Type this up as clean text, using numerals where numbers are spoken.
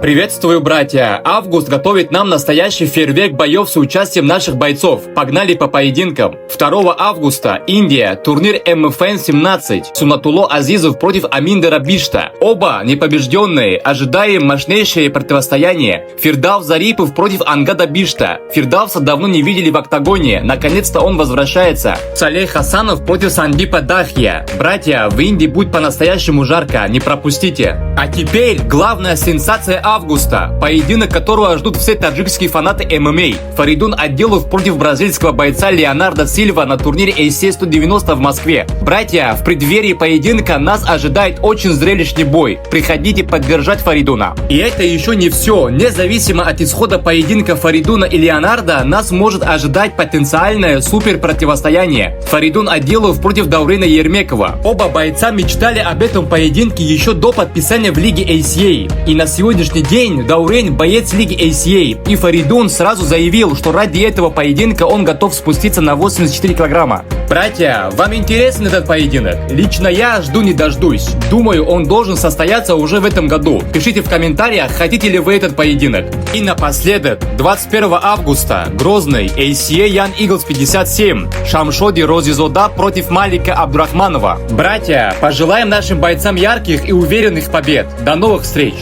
Приветствую, братья! Август готовит нам настоящий фейерверк боев с участием наших бойцов. Погнали по поединкам. 2 августа, Индия, турнир МФН 17. Сунатулло Азизов против Аминдера Бишта. Оба непобежденные, ожидаем мощнейшее противостояние. Фирдавс Зарипов против Ангада Бишта. Фирдавса давно не видели в октагоне, наконец-то он возвращается. Салех Хасанов против Сандипа Дахья. Братья, в Индии будет по-настоящему жарко, не пропустите. А теперь главная сенсация августа, поединок которого ждут все таджикские фанаты ММА. Фаридун Адилов против бразильского бойца Леонардо Сильва на турнире ACA 190 в Москве. Братья, в преддверии поединка нас ожидает очень зрелищный бой. Приходите поддержать Фаридуна. И это еще не все. Независимо от исхода поединка Фаридуна и Леонардо, нас может ожидать потенциальное супер противостояние. Фаридун Адилов против Даурена Ермекова. Оба бойца мечтали об этом поединке еще до подписания в лиге ACA. И на сегодняшний день Даурен боец лиги ACA, и Фаридун сразу заявил, что ради этого поединка он готов спуститься на 84 килограмма. Братья, вам интересен этот поединок? Лично я жду не дождусь. Думаю, он должен состояться уже в этом году. Пишите в комментариях, хотите ли вы этот поединок. И напоследок, 21 августа, Грозный, ACA Young Eagles 57, Шамшоди Розизода против Малика Абдурахманова. Братья, пожелаем нашим бойцам ярких и уверенных побед. До новых встреч!